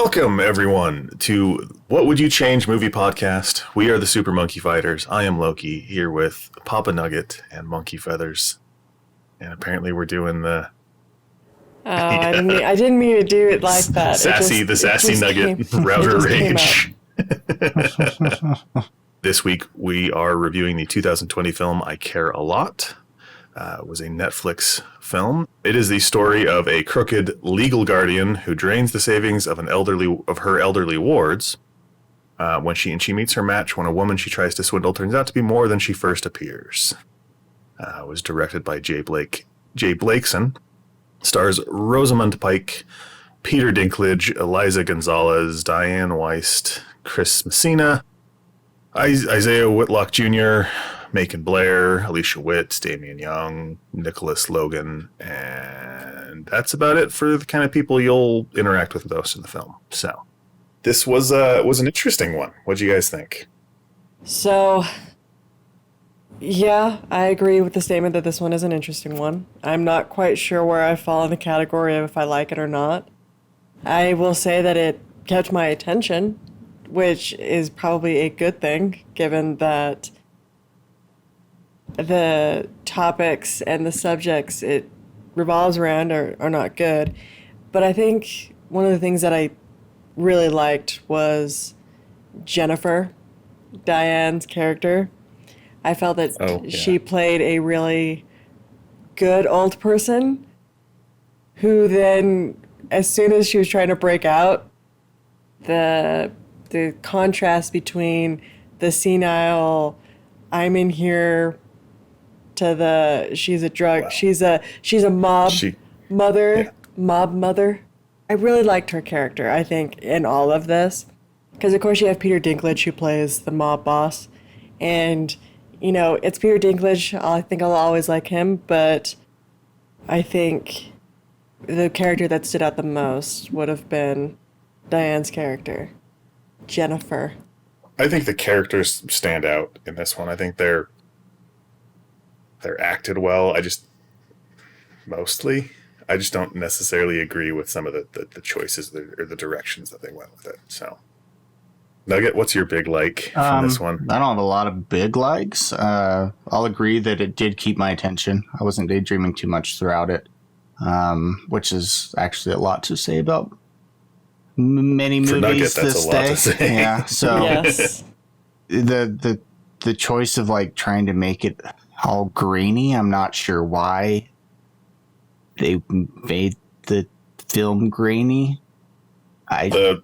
Welcome, everyone, to What Would You Change Movie Podcast. We are the Super Monkey Fighters. I am Loki, here with Papa Nugget and Monkey Feathers. And apparently we're doing the... I didn't mean to do it like that. Sassy Nugget router rage. This week we are reviewing the 2020 film I Care a Lot. It was a Netflix film. It is the story of a crooked legal guardian who drains the savings of her elderly wards when she meets her match when a woman she tries to swindle turns out to be more than she first appears. It was directed by J Blakeson. Stars Rosamund Pike, Peter Dinklage, Alicia González, Dianne Wiest, Messina, Isiah Whitlock Jr., Macon Blair, Alicia Witt, Damian Young, Nicholas Logan, and that's about it for the kind of people you'll interact with most in the film. So, this was an interesting one. What'd you guys think? So, yeah, I agree with the statement that this one is an interesting one. I'm not quite sure where I fall in the category of if I like it or not. I will say that it kept my attention, which is probably a good thing, given that the topics and the subjects it revolves around are not good. But I think one of the things that I really liked was Jennifer, Diane's character. I felt that she played a really good old person who then, as soon as she was trying to break out, the contrast between the senile, I'm in here, to she's a drug, she's a mob mother. I really liked her character, I think, in all of this. Because, of course, you have Peter Dinklage, who plays the mob boss. And, you know, it's Peter Dinklage. I think I'll always like him. But I think the character that stood out the most would have been Diane's character, Jennifer. I think the characters stand out in this one. I think they're acted well. I just don't necessarily agree with some of the choices or the directions that they went with it. So, Nugget, what's your big like from this one? I don't have a lot of big likes. I'll agree that it did keep my attention. I wasn't daydreaming too much throughout it, which is actually a lot to say about many movies Nugget, that's this a lot day. to say. Yeah, so Yes. the choice of like trying to make it all grainy, I'm not sure why they made the film grainy. The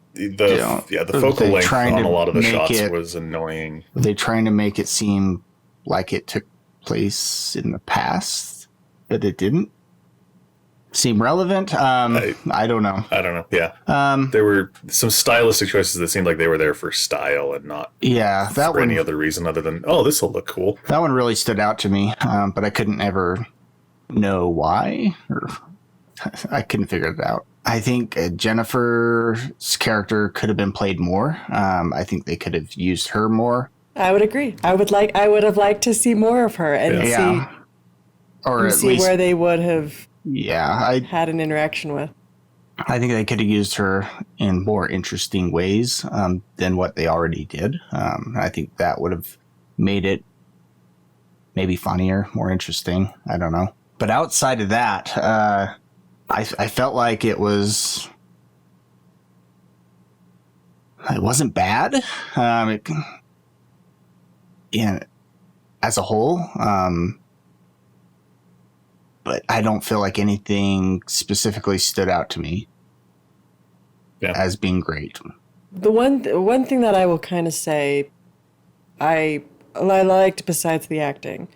focal length on a lot of the shots was annoying. Were they trying to make it seem like it took place in the past, but it didn't seem relevant? I don't know. Yeah. There were some stylistic choices that seemed like they were there for style and not for any other reason other than, this will look cool. That one really stood out to me, but I couldn't ever know why, or I couldn't figure it out. I think Jennifer's character could have been played more. I think they could have used her more. I would agree. I would have liked to see more of her and see where they would have had an interaction with. I think they could have used her in more interesting ways than what they already did. I think that would have made it maybe funnier, more interesting. I don't know. But outside of that, I felt like it wasn't bad. As a whole, but I don't feel like anything specifically stood out to me as being great. The one thing that I will kind of say, I liked besides the acting,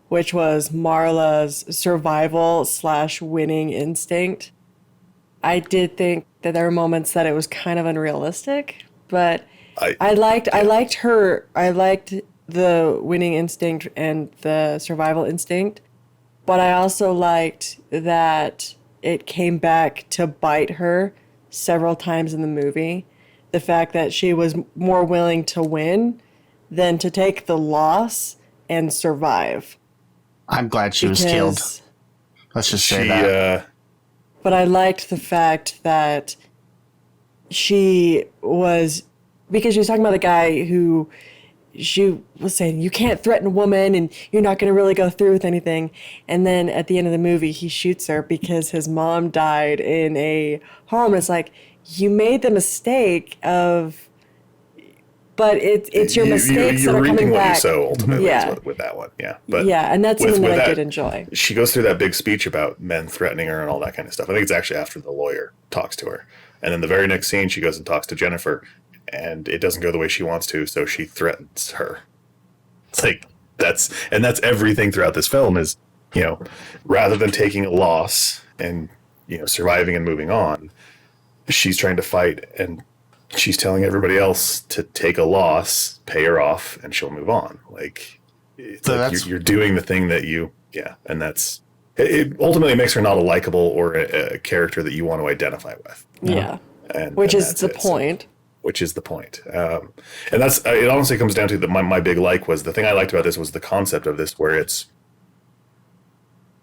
which was Marla's survival / winning instinct. I did think that there were moments that it was kind of unrealistic, but I liked her. I liked the winning instinct and the survival instinct, but I also liked that it came back to bite her several times in the movie. The fact that she was more willing to win than to take the loss and survive. I'm glad she was killed. Let's just say that. But I liked the fact that she was, because she was talking about the guy who she was saying, you can't threaten a woman and you're not going to really go through with anything. And then at the end of the movie, he shoots her because his mom died in a home. And it's like, you made the mistake of, but it's your mistakes that are coming back. What you sow ultimately Yeah. with that one. Yeah. Yeah, and that's something that I did enjoy. She goes through that big speech about men threatening her and all that kind of stuff. I think it's actually after the lawyer talks to her. And then the very next scene, she goes and talks to Jennifer, and it doesn't go the way she wants to, so she threatens her. It's like, that's everything throughout this film is, rather than taking a loss and, surviving and moving on, she's trying to fight, and she's telling everybody else to take a loss, pay her off, and she'll move on. Like, it's so like you're doing the thing that and that's, it ultimately makes her not a likable or a character that you want to identify with. Yeah. Which is the point. Which is the point. And that's, it honestly comes down to my big like was, the thing I liked about this was the concept of this, where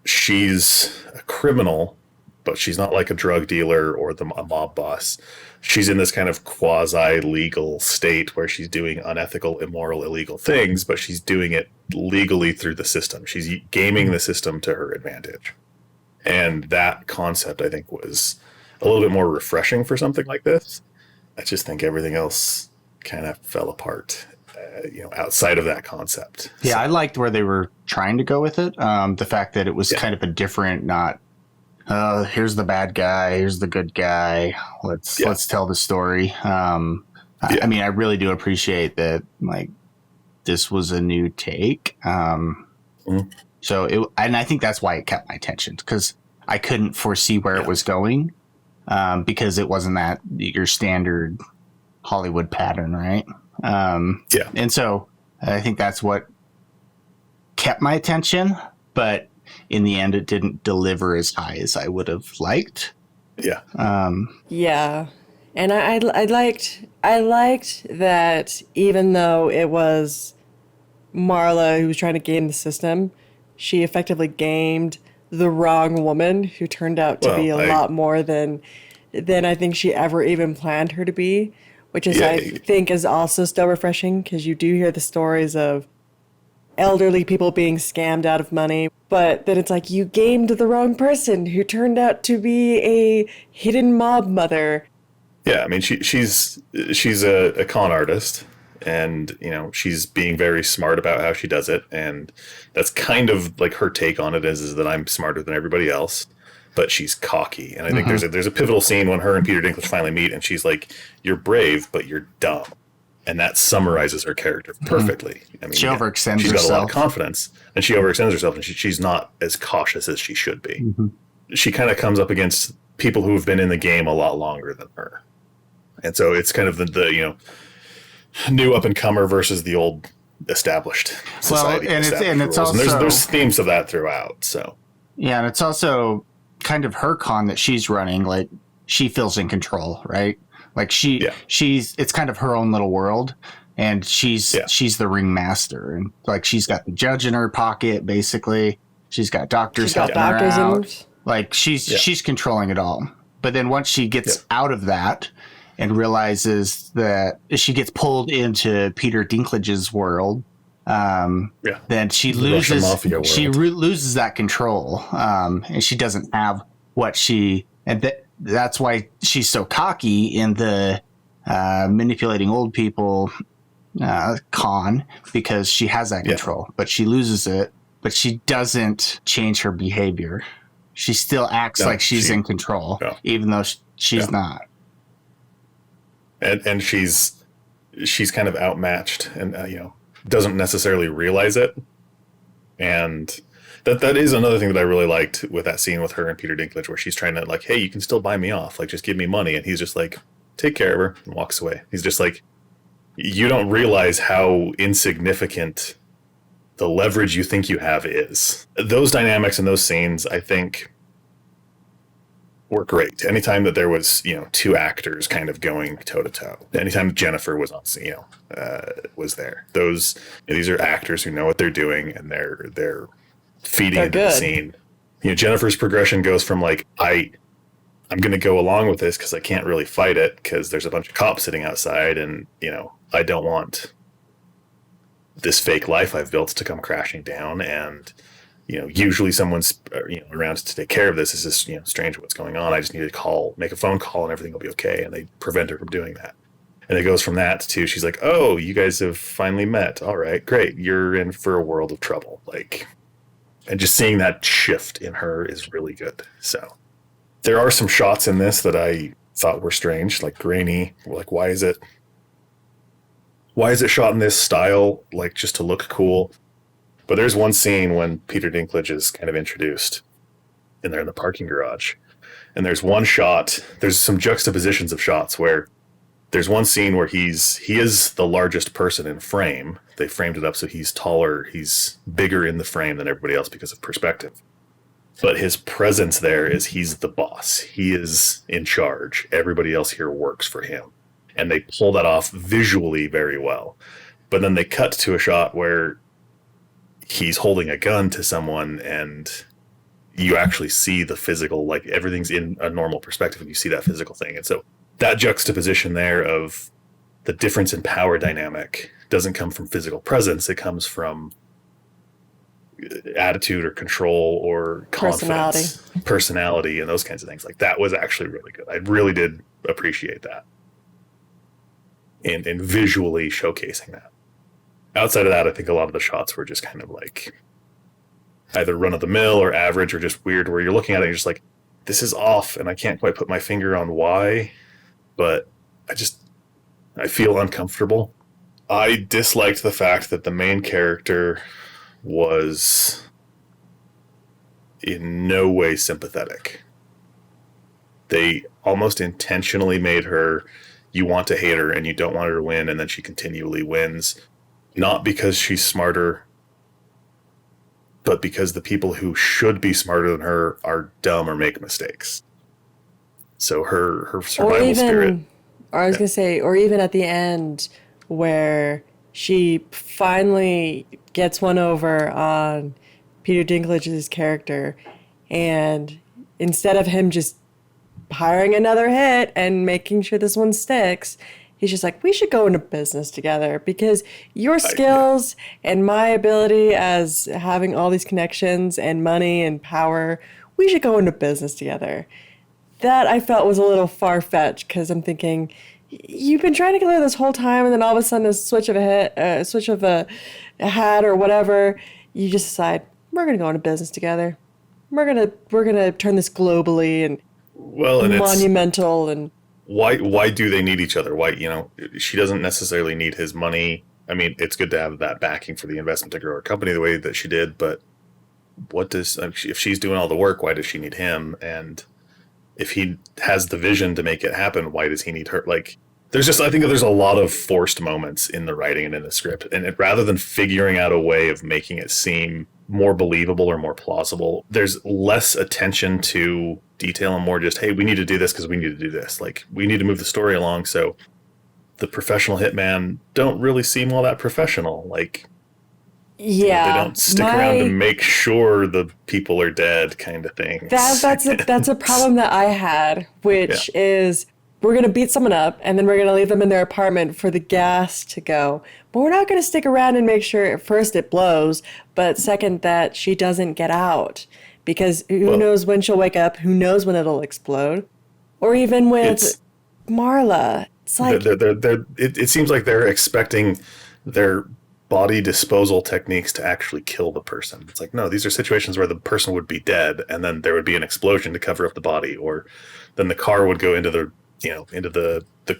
she's a criminal, but she's not like a drug dealer or a mob boss. She's in this kind of quasi-legal state where she's doing unethical, immoral, illegal things, but she's doing it legally through the system. She's gaming the system to her advantage. And that concept, I think, was a little bit more refreshing for something like this. I just think everything else kind of fell apart, outside of that concept. Yeah, I liked where they were trying to go with it. The fact that it was kind of a different, not, here's the bad guy, here's the good guy. Let's tell the story. I mean, I really do appreciate that. Like, this was a new take. So and I think that's why it kept my attention, because I couldn't foresee where it was going. Because it wasn't your standard Hollywood pattern, right? And so I think that's what kept my attention, but in the end, it didn't deliver as high as I would have liked. Yeah. Yeah. And I liked that even though it was Marla who was trying to game the system, she effectively gamed the wrong woman who turned out to be a lot more than I think she ever even planned her to be, which is I think is also still refreshing, because you do hear the stories of elderly people being scammed out of money, but then it's like you gamed the wrong person who turned out to be a hidden mob mother. Yeah, I mean, she's a con artist, and she's being very smart about how she does it, and that's kind of like her take on it is that I'm smarter than everybody else, but she's cocky. And I think there's a pivotal scene when her and Peter Dinklage finally meet, and she's like, "You're brave, but you're dumb," and that summarizes her character perfectly. I mean, she overextends she's herself. got a lot of confidence, and she overextends herself, and she's not as cautious as she should be. She kind of comes up against people who have been in the game a lot longer than her, and so it's kind of the new up and comer versus the old established society. Well, and it's also, there's themes of that throughout. So yeah, and it's also kind of her con that she's running. Like, she feels in control, right? Like it's kind of her own little world, and she's the ringmaster, and like she's got the judge in her pocket, basically. She's got doctors helping her out. Like she's controlling it all. But then once she gets out of that and realizes that she gets pulled into Peter Dinklage's world, then she loses loses that control, and she doesn't have what that's why she's so cocky in the manipulating old people con, because she has that control, but she loses it, but she doesn't change her behavior. She still acts like she's in control, even though she's not. And she's kind of outmatched, and doesn't necessarily realize it. And that is another thing that I really liked with that scene with her and Peter Dinklage, where she's trying to like, "Hey, you can still buy me off. Like, just give me money." And he's just like, "Take care of her," and walks away. He's just like, you don't realize how insignificant the leverage you think you have is. Those dynamics and those scenes, I think, were great. Anytime that there was, two actors kind of going toe to toe. Anytime Jennifer was on, was there. These are actors who know what they're doing, and they're feeding into the scene. Jennifer's progression goes from like, I I'm going to go along with this because I can't really fight it because there's a bunch of cops sitting outside, and, I don't want this fake life I've built to come crashing down. And, usually someone's, around to take care of this. This is, strange what's going on. I just need to make a phone call and everything will be okay. And they prevent her from doing that. And it goes from that to, she's like, oh, you guys have finally met. All right, great. You're in for a world of trouble. And just seeing that shift in her is really good. So there are some shots in this that I thought were strange, like grainy. Like, why is it shot in this style? Like, just to look cool. But there's one scene when Peter Dinklage is kind of introduced, and they're in the parking garage. And there's one shot, there's some juxtapositions of shots where there's one scene where he is the largest person in frame. They framed it up so he's taller, he's bigger in the frame than everybody else because of perspective. But his presence there is he's the boss. He is in charge. Everybody else here works for him. And they pull that off visually very well. But then they cut to a shot where he's holding a gun to someone, and you actually see the physical, like everything's in a normal perspective and you see that physical thing. And so that juxtaposition there of the difference in power dynamic doesn't come from physical presence. It comes from attitude or control or confidence, personality, and those kinds of things. Like, that was actually really good. I really did appreciate that in visually showcasing that. Outside of that, I think a lot of the shots were just kind of like either run of the mill or average or just weird, where you're looking at it and you're just like, this is off, and I can't quite put my finger on why, but I feel uncomfortable. I disliked the fact that the main character was in no way sympathetic. They almost intentionally made her, you want to hate her and you don't want her to win, and then she continually wins. Not because she's smarter, but because the people who should be smarter than her are dumb or make mistakes. So her survival spirit. Or I was going to say, or even at the end where she finally gets one over on Peter Dinklage's character, and instead of him just hiring another hit and making sure this one sticks, he's just like, we should go into business together because your skills and my ability as having all these connections and money and power, we should go into business together. That I felt was a little far-fetched, because I'm thinking, you've been trying to kill her this whole time, and then all of a sudden a switch of a hat or whatever, you just decide, we're going to go into business together. We're gonna turn this globally and monumental. And why do they need each other? Why, she doesn't necessarily need his money. I mean, it's good to have that backing for the investment to grow her company the way that she did, but if she's doing all the work, why does she need him? And if he has the vision to make it happen, why does he need her? Like, I think there's a lot of forced moments in the writing and in the script. And rather than figuring out a way of making it seem more believable or more plausible, there's less attention to detail and more just, hey, we need to do this because we need to do this. Like, we need to move the story along. So the professional hitman don't really seem all that professional. Like, yeah, they don't stick around to make sure the people are dead, kind of thing. That's a problem that I had, which is, we're going to beat someone up and then we're going to leave them in their apartment for the gas to go. But we're not going to stick around and make sure, first, it blows, but second, that she doesn't get out. Because who knows when she'll wake up? Who knows when it'll explode? Or even with Marla. It's like, it seems like they're expecting their body disposal techniques to actually kill the person. It's like, no, these are situations where the person would be dead and then there would be an explosion to cover up the body, or then the car would go into the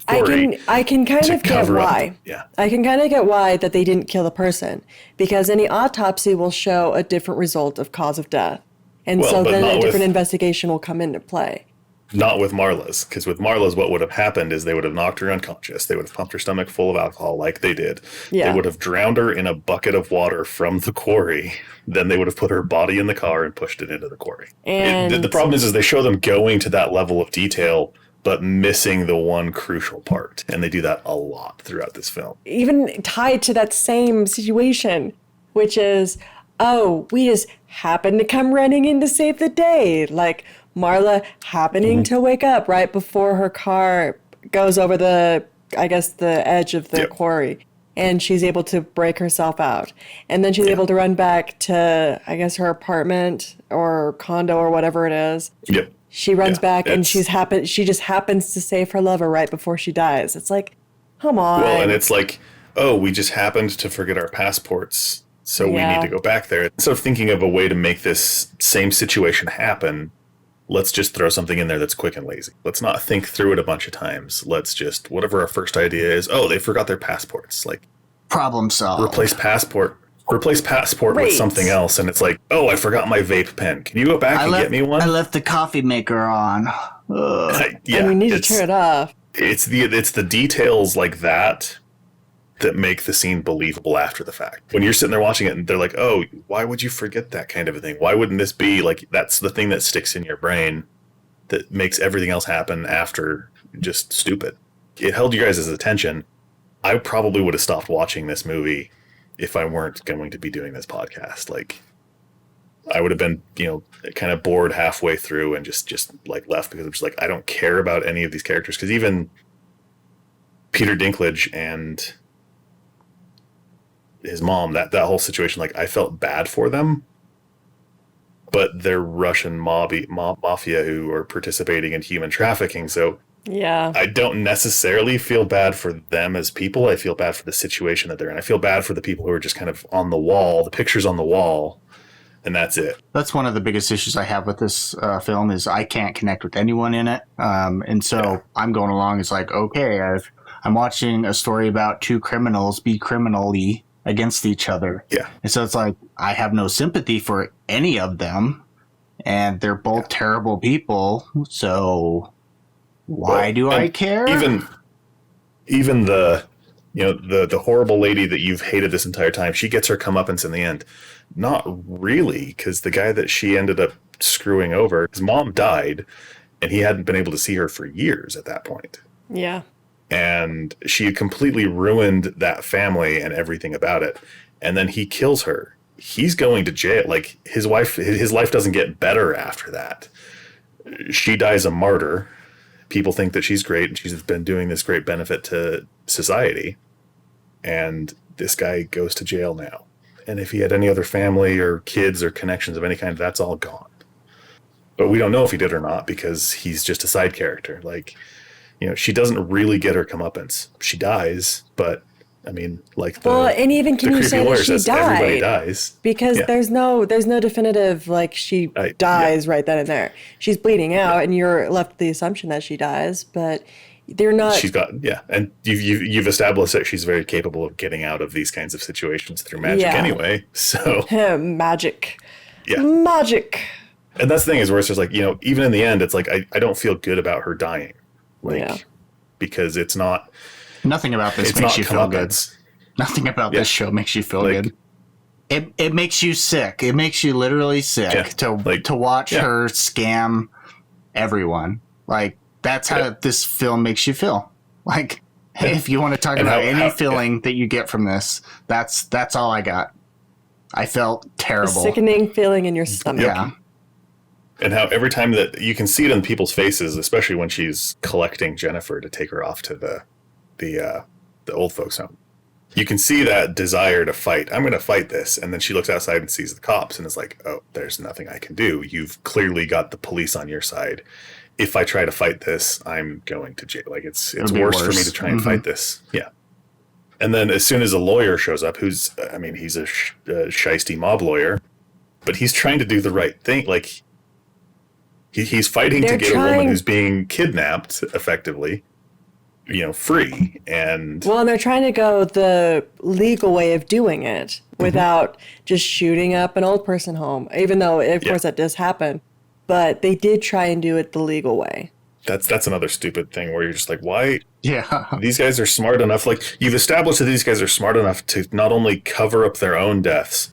quarry. I can kind of get why. Yeah. I can kind of get why that they didn't kill the person, because any autopsy will show a different result of cause of death. And so then a different investigation will come into play. Not with Marla's, because with Marla's, what would have happened is they would have knocked her unconscious. They would have pumped her stomach full of alcohol like they did. Yeah. They would have drowned her in a bucket of water from the quarry. Then they would have put her body in the car and pushed it into the quarry. And the problem is they show them going to that level of detail, but missing the one crucial part. And they do that a lot throughout this film. Even tied to that same situation, which is, oh, we just happened to come running in to save the day. Like Marla happening to wake up right before her car goes over the edge of the quarry. And she's able to break herself out. And then she's able to run back to, I guess, her apartment or condo or whatever it is. Yep. She runs back and she just happens to save her lover right before she dies. It's like, come on. Well, and it's like, oh, we just happened to forget our passports, so we need to go back there. Instead of thinking of a way to make this same situation happen, let's just throw something in there that's quick and lazy. Let's not think through it a bunch of times. Let's just, whatever our first idea is, oh, they forgot their passports. Like, problem solved. Replace passport with something else. And it's like, oh, I forgot my vape pen. Can you go back and get me one? I left the coffee maker on. And we need to turn it off. It's the details like that make the scene believable after the fact. When you're sitting there watching it and they're like, oh, why would you forget that kind of a thing? Why wouldn't this be like, that's the thing that sticks in your brain that makes everything else happen after just stupid. It held you guys' attention. I probably would have stopped watching this movie if I weren't going to be doing this podcast. Like, I would have been, kind of bored halfway through and just like left because I'm just like, I don't care about any of these characters. Because even Peter Dinklage and his mom, that whole situation, like, I felt bad for them, but they're Russian mafia who are participating in human trafficking. So I don't necessarily feel bad for them as people. I feel bad for the situation that they're in. I feel bad for the people who are just kind of on the wall, the pictures on the wall, and that's it. That's one of the biggest issues I have with this film is I can't connect with anyone in it. And so I'm going along. It's like, okay, I'm watching a story about two criminals be criminally against each other. Yeah. And so it's like, I have no sympathy for any of them, and they're both terrible people. So why do I care? Even the the horrible lady that you've hated this entire time, she gets her comeuppance in the end. Not really, because the guy that she ended up screwing over, his mom died, and he hadn't been able to see her for years at that point. Yeah. And she completely ruined that family and everything about it. And then he kills her. He's going to jail. Like, his life doesn't get better after that. She dies a martyr. People think that she's great and she's been doing this great benefit to society. And this guy goes to jail now. And if he had any other family or kids or connections of any kind, that's all gone. But we don't know if he did or not because he's just a side character. Like, she doesn't really get her comeuppance. She dies, but I mean, like, and even can you say that she died? Everybody dies because there's no definitive like she dies right then and there. She's bleeding out, and you're left with the assumption that she dies, but they're not. She's got and you've established that she's very capable of getting out of these kinds of situations through magic anyway. So magic, magic. And that's the thing is where it's just like even in the end, it's like I don't feel good about her dying. Because it's not. Nothing about this makes you feel good. Nothing about this show makes you feel good. It makes you sick. It makes you literally sick to watch her scam everyone. Like, that's how this film makes you feel. Like, if you want to talk about any feeling that you get from this, that's all I got. I felt terrible. A sickening feeling in your stomach. Yeah. And how every time that you can see it in people's faces, especially when she's collecting Jennifer to take her off to the old folks home, you can see that desire to fight. I'm going to fight this. And then she looks outside and sees the cops and is like, oh, there's nothing I can do. You've clearly got the police on your side. If I try to fight this, I'm going to jail. Like, it's worse for me to try and fight this. Yeah. And then as soon as a lawyer shows up, he's a shisty mob lawyer, but he's trying to do the right thing. Like, he's fighting to get a woman who's being kidnapped, effectively, free. And they're trying to go the legal way of doing it without just shooting up an old person home, even though, of course, that does happen. But they did try and do it the legal way. That's another stupid thing where you're just like, why? Yeah. These guys are smart enough. Like, you've established that these guys are smart enough to not only cover up their own deaths,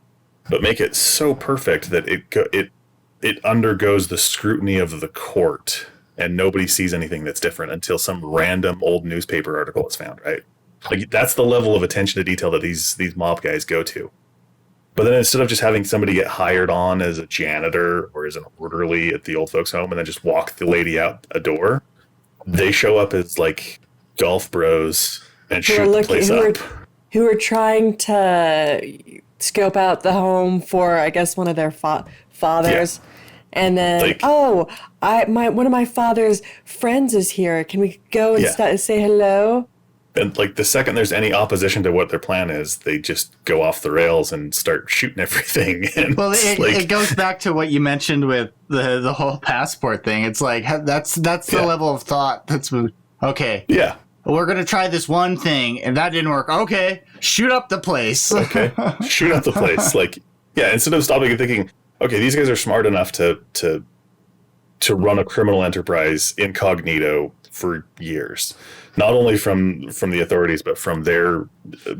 but make it so perfect that it undergoes the scrutiny of the court and nobody sees anything that's different until some random old newspaper article is found, right? Like, that's the level of attention to detail that these mob guys go to. But then instead of just having somebody get hired on as a janitor or as an orderly at the old folks home and then just walk the lady out a door, they show up as like golf bros and shoot the place up. Who are trying to scope out the home for, I guess, one of their fathers. Yeah. And then, like, one of my father's friends is here. Can we go and say hello? And like the second there's any opposition to what their plan is, they just go off the rails and start shooting everything. And well, it goes back to what you mentioned with the whole passport thing. It's like that's the level of thought that's okay. Yeah. We're going to try this one thing, and that didn't work. Okay, shoot up the place. Okay, shoot up the place. Like, yeah, instead of stopping and thinking, okay, these guys are smart enough to run a criminal enterprise incognito for years. Not only from the authorities, but from their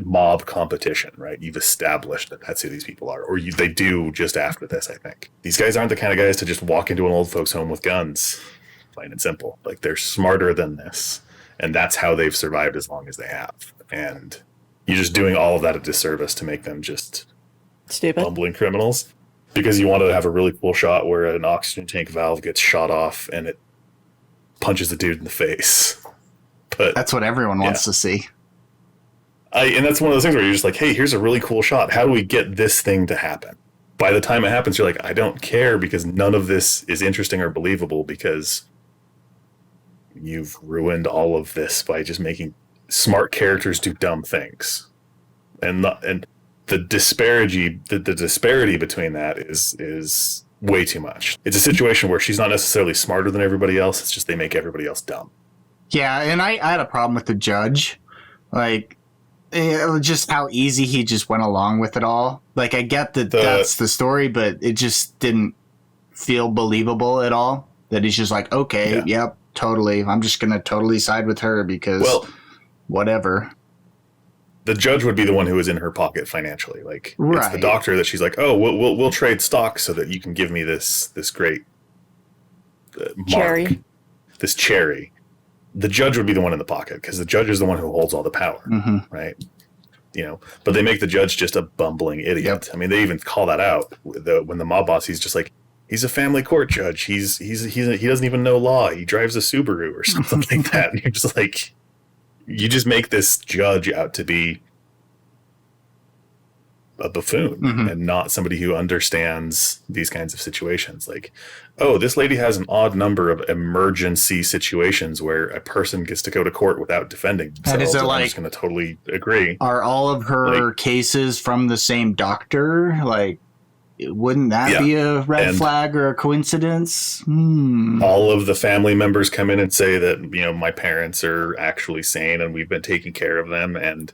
mob competition, right? You've established that that's who these people are. Or they do just after this, I think. These guys aren't the kind of guys to just walk into an old folks' home with guns. Plain and simple. Like, they're smarter than this. And that's how they've survived as long as they have. And you're just doing all of that a disservice to make them just stupid, bumbling criminals. Because you wanted to have a really cool shot where an oxygen tank valve gets shot off and it punches the dude in the face. But that's what everyone wants to see. And that's one of those things where you're just like, hey, here's a really cool shot. How do we get this thing to happen? By the time it happens, you're like, I don't care, because none of this is interesting or believable, because you've ruined all of this by just making smart characters do dumb things. And the disparity between that is way too much. It's a situation where she's not necessarily smarter than everybody else. It's just they make everybody else dumb. Yeah, and I had a problem with the judge. Like, just how easy he just went along with it all. Like, I get that that's the story, but it just didn't feel believable at all. That he's just like, okay, yep, totally. I'm just going to totally side with her because whatever. The judge would be the one who is in her pocket financially. Like, it's the doctor that she's like, oh, we'll trade stock so that you can give me this great cherry. This cherry. The judge would be the one in the pocket, because the judge is the one who holds all the power, right? You know, but they make the judge just a bumbling idiot. Yep. I mean, they even call that out when the mob boss, he's just like, he's a family court judge. He doesn't even know law. He drives a Subaru or something like that. And you're just like, you just make this judge out to be a buffoon and not somebody who understands these kinds of situations. Like, oh, this lady has an odd number of emergency situations where a person gets to go to court without defending themselves. And is it I'm just going to totally agree. Are all of her cases from the same doctor? Like, wouldn't that be a red flag or a coincidence? All of the family members come in and say that, you know, my parents are actually sane and we've been taking care of them, and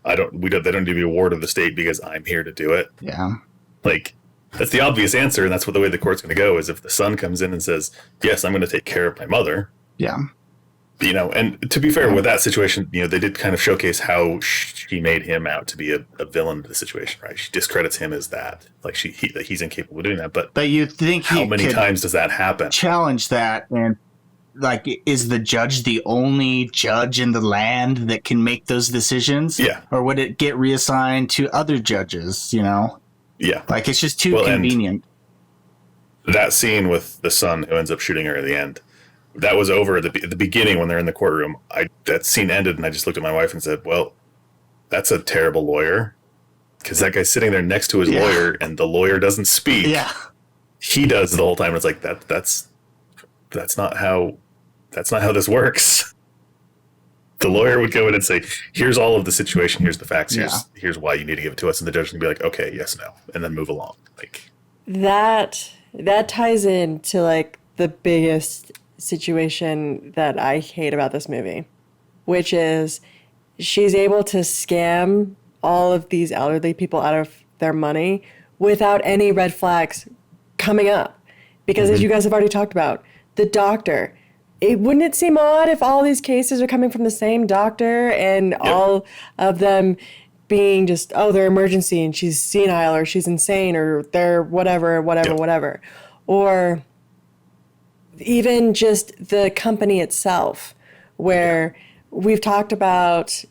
they don't do the award of the state because I'm here to do it. Yeah. Like, that's the obvious answer, and that's the way the court's going to go, is if the son comes in and says, yes, I'm going to take care of my mother. Yeah. You know, and to be fair, with that situation, you know, they did kind of showcase how she made him out to be a villain to the situation, right? She discredits him as that. Like, that he's incapable of doing that. But you think how many times does that happen? Challenge that, and like, is the judge the only judge in the land that can make those decisions? Yeah. Or would it get reassigned to other judges, you know? Yeah. Like, it's just too convenient. That scene with the son who ends up shooting her at the end, that was over at the beginning when they're in the courtroom. That scene ended, and I just looked at my wife and said, well, that's a terrible lawyer. Because that guy's sitting there next to his lawyer, and the lawyer doesn't speak. Yeah. He does the whole time. It's like, that's not how this works. The lawyer would go in and say, here's all of the situation, here's the facts, here's why you need to give it to us, and the judge would be like, okay, yes, no, and then move along. Like, that ties into like the biggest situation that I hate about this movie, which is she's able to scam all of these elderly people out of their money without any red flags coming up. Because as you guys have already talked about, the doctor, wouldn't it seem odd if all these cases are coming from the same doctor and all of them being just, oh, they're emergency and she's senile or she's insane or they're whatever. Or even just the company itself, where we've talked about,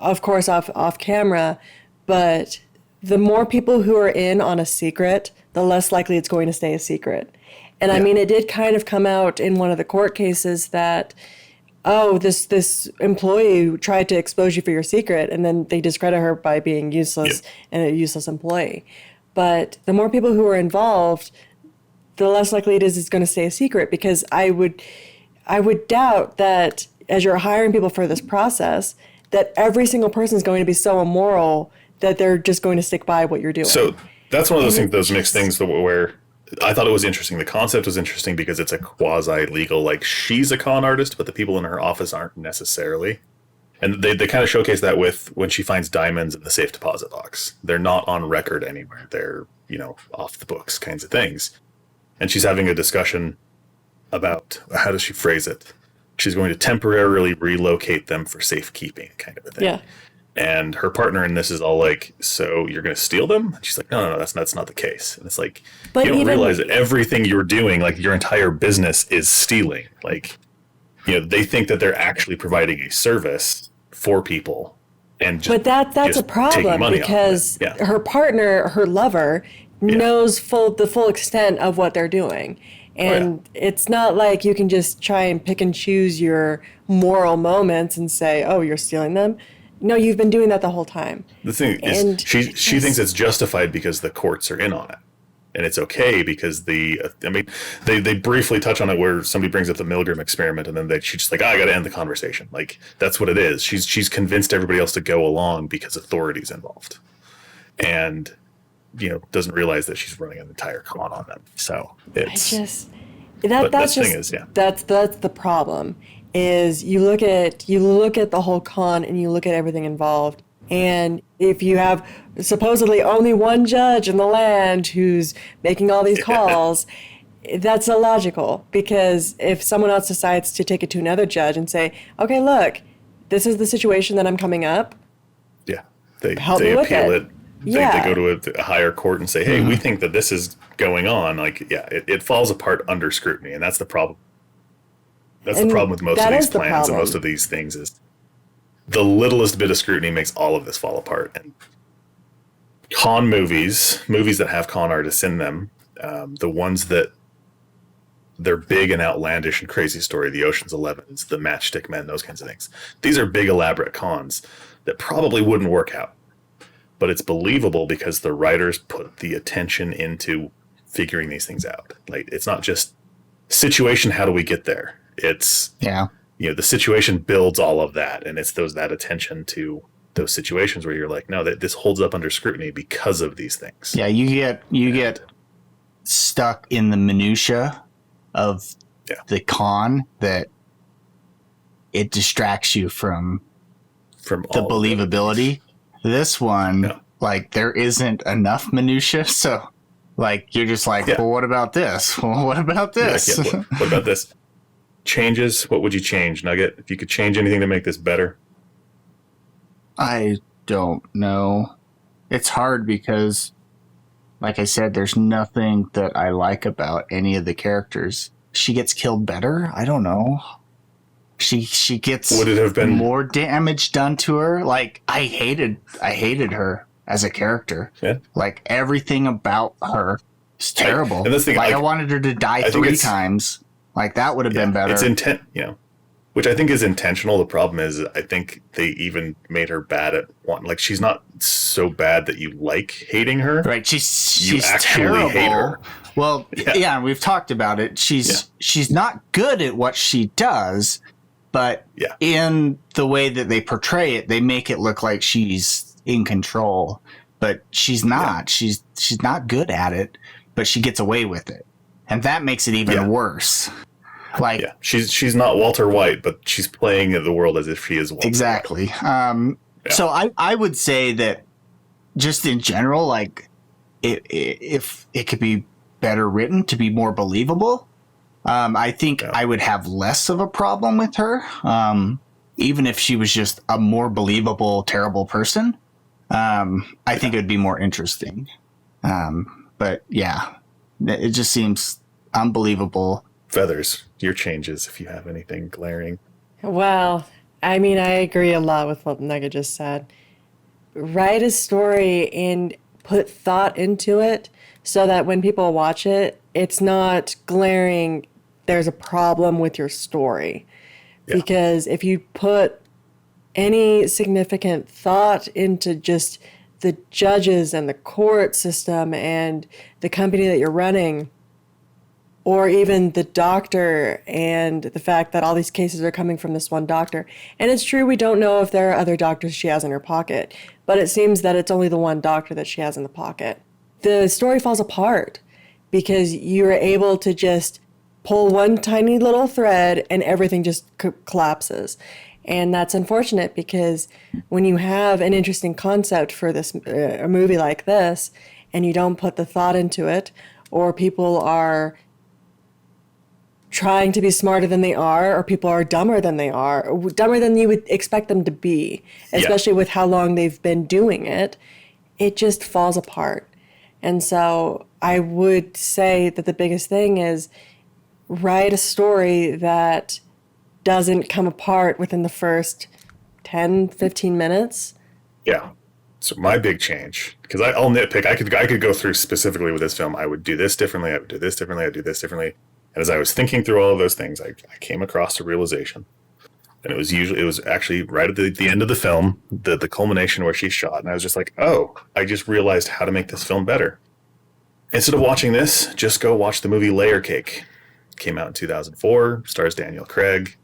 of course, off camera, but the more people who are in on a secret, the less likely it's going to stay a secret. And I mean, it did kind of come out in one of the court cases that, oh, this employee tried to expose you for your secret, and then they discredit her by being useless and a useless employee. But the more people who are involved, the less likely it is it's going to stay a secret, because I would doubt that as you're hiring people for this process, that every single person is going to be so immoral that they're just going to stick by what you're doing. So that's one of those things, those mixed things where I thought it was interesting. The concept was interesting because it's a quasi-legal, like, she's a con artist, but the people in her office aren't necessarily. And they kind of showcase that with when she finds diamonds in the safe deposit box. They're not on record anywhere. They're, off the books kinds of things. And she's having a discussion about, how does she phrase it? She's going to temporarily relocate them for safekeeping, kind of a thing. Yeah. And her partner in this is all like, so you're going to steal them? And she's like, no, that's not the case. And it's like, but you don't realize that everything you're doing, like your entire business is stealing. Like, they think that they're actually providing a service for people. And just, but that's a problem, because her partner, her lover, knows the full extent of what they're doing. And it's not like you can just try and pick and choose your moral moments and say, oh, you're stealing them. No, you've been doing that the whole time. The thing is, she thinks it's justified because the courts are in on it. And it's okay because they briefly touch on it where somebody brings up the Milgram experiment, and then she's just like, I got to end the conversation. Like, that's what it is. She's convinced everybody else to go along because authority's involved. And, doesn't realize that she's running an entire con on them. So it's... That's the problem. Is you look at the whole con and you look at everything involved, and if you have supposedly only one judge in the land who's making all these calls, that's illogical, because if someone else decides to take it to another judge and say, okay, look, this is the situation that I'm coming up, they appeal it. They go to a higher court and say, hey, we think that this is going on. Like, it falls apart under scrutiny, and that's the problem. That's the problem with most of these plans and most of these things, is the littlest bit of scrutiny makes all of this fall apart. And con movies that have con artists in them, the ones that they're big and outlandish and crazy story, the Ocean's 11s, the Matchstick Men, those kinds of things. These are big, elaborate cons that probably wouldn't work out. But it's believable because the writers put the attention into figuring these things out. Like, it's not just situation, how do we get there? It's, the situation builds all of that. And it's that attention to those situations where you're like, no, this holds up under scrutiny because of these things. Yeah, you get stuck in the minutia of the con, that it distracts you from the believability. This one, like, there isn't enough minutia, so, like, you're just like, well, what about this? Well, what about this? What about this? Changes? What would you change, Nugget? If you could change anything to make this better? I don't know. It's hard because, like I said, there's nothing that I like about any of the characters. She gets killed better? I don't know. She gets would it have been more damage done to her. Like, I hated her as a character. Yeah. Like, everything about her is terrible. And this thing, I wanted her to die 3 times. Like, that would have been better. It's which I think is intentional. The problem is, I think they even made her bad at one. Like, she's not so bad that you like hating her. Right. She's actually terrible. Hate her. Well, we've talked about it. She's not good at what she does. But in the way that they portray it, they make it look like she's in control. But she's not. She's not good at it, but she gets away with it. And that makes it even worse. Like, she's not Walter White, but she's playing the world as if she is Walter exactly. White. So I would say that just in general, like, if it could be better written to be more believable, I think I would have less of a problem with her, even if she was just a more believable, terrible person. I think it would be more interesting. But it just seems unbelievable. Feathers, your changes, if you have anything glaring. Well, I mean, I agree a lot with what Nugget just said. Write a story and put thought into it so that when people watch it, it's not glaring, there's a problem with your story. Yeah. Because if you put any significant thought into just the judges and the court system and the company that you're running, or even the doctor and the fact that all these cases are coming from this one doctor. And it's true, we don't know if there are other doctors she has in her pocket, but it seems that it's only the one doctor that she has in the pocket. The story falls apart because you're able to just pull one tiny little thread and everything just collapses. And that's unfortunate because when you have an interesting concept for this a movie like this and you don't put the thought into it, or people are trying to be smarter than they are, or people are dumber than they are, or dumber than you would expect them to be, especially with how long they've been doing it, it just falls apart. And so I would say that the biggest thing is write a story that doesn't come apart within the first 10, 15 minutes. Yeah. So my big change, because I'll nitpick, I could go through specifically with this film. I would do this differently. I would do this differently. I'd do this differently. And as I was thinking through all of those things, I came across a realization. And it was actually right at the end of the film, the culmination where she's shot. And I was just like, oh, I just realized how to make this film better. Instead of watching this, just go watch the movie Layer Cake. It came out in 2004, stars Daniel Craig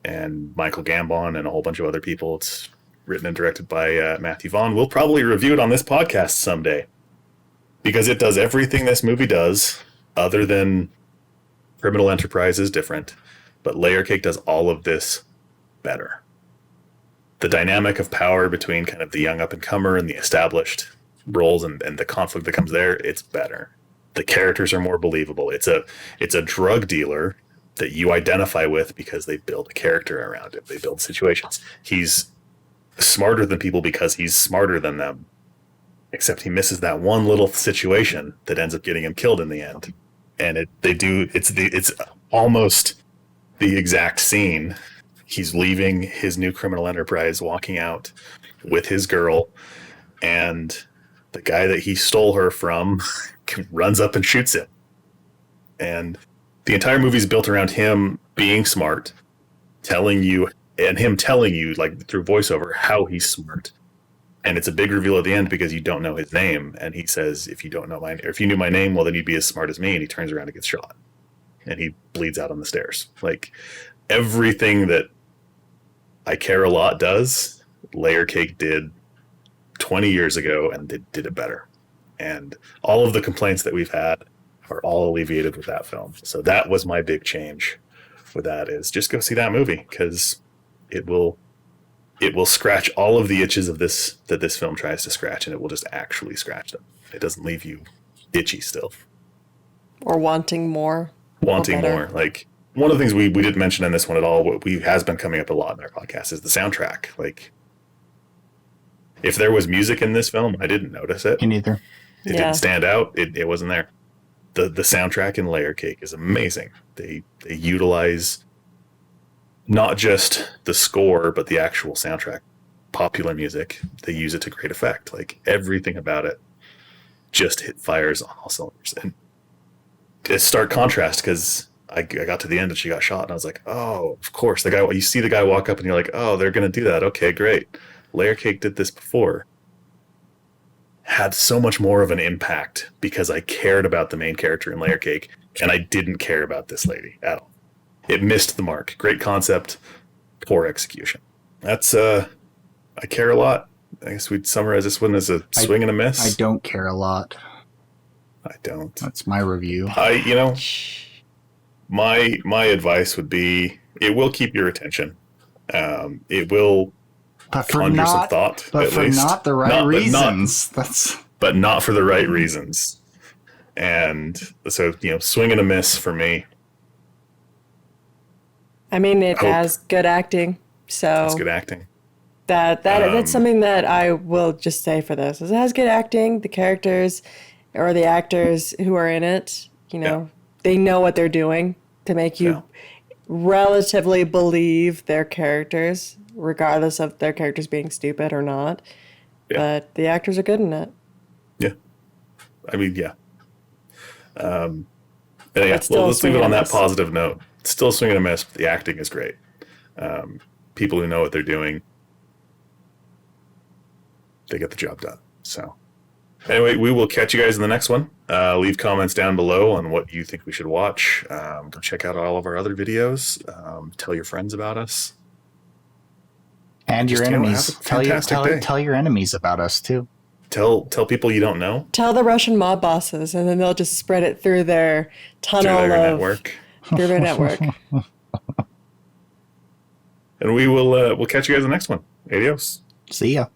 and Michael Gambon and a whole bunch of other people. It's written and directed by Matthew Vaughn. We'll probably review it on this podcast someday because it does everything this movie does other than Criminal Enterprise is different, but Layer Cake does all of this better. The dynamic of power between kind of the young up-and-comer and the established roles and the conflict that comes there, it's better. The characters are more believable. It's a drug dealer that you identify with because they build a character around him. They build situations. He's smarter than people because he's smarter than them, except he misses that one little situation that ends up getting him killed in the end. And it's almost the exact scene. He's leaving his new criminal enterprise, walking out with his girl, and the guy that he stole her from runs up and shoots him. And the entire movie is built around him being smart, telling you like through voiceover how he's smart. And it's a big reveal at the end because you don't know his name. And he says, if you knew my name, well, then you'd be as smart as me. And he turns around and gets shot. And he bleeds out on the stairs. Like everything that I Care a Lot does, Layer Cake did 20 years ago and did it better. And all of the complaints that we've had are all alleviated with that film. So that was my big change with that, is just go see that movie because it will scratch all of the itches of this film tries to scratch, and it will just actually scratch them. It doesn't leave you itchy still. Or wanting more. Wanting more. Like, one of the things we didn't mention in this one at all, what has been coming up a lot in our podcast, is the soundtrack. Like, if there was music in this film, I didn't notice it. Me neither. It didn't stand out. It wasn't there. The soundtrack in Layer Cake is amazing. They utilize not just the score, but the actual soundtrack, popular music. They use it to great effect. Like everything about it just fires on all cylinders. And it's stark contrast because I got to the end and she got shot and I was like, oh, of course. You see the guy walk up and you're like, oh, they're going to do that. Okay, great. Layer Cake did this before. Had so much more of an impact because I cared about the main character in Layer Cake and I didn't care about this lady at all. It missed the mark. Great concept, poor execution. That's I Care a Lot. I guess we'd summarize this one as a swing and a miss. I don't care a lot. I don't. That's my review. My advice would be it will keep your attention. It will conjure some thought. But for not the right reasons. But not for the right reasons. And so, swing and a miss for me. I mean, it has good acting, so it's good acting. That's something that I will just say for this. Is it has good acting. The characters or the actors who are in it, they know what they're doing to make you relatively believe their characters, regardless of their characters being stupid or not. Yeah. But the actors are good in it. Yeah. I mean, yeah. And yeah, still well, let's leave it on swinging a that miss. positive note. It's still swinging a miss, but the acting is great. People who know what they're doing, they get the job done. So anyway, we will catch you guys in the next one. Leave comments down below on what you think we should watch. Go check out all of our other videos. Tell your friends about us. And your Just, you know, enemies. have a fantastic day. Tell your enemies about us too. Tell people you don't know. Tell the Russian mob bosses, and then they'll just spread it through their tunnel Through their of network. through their network. And we'll catch you guys in the next one. Adios. See ya.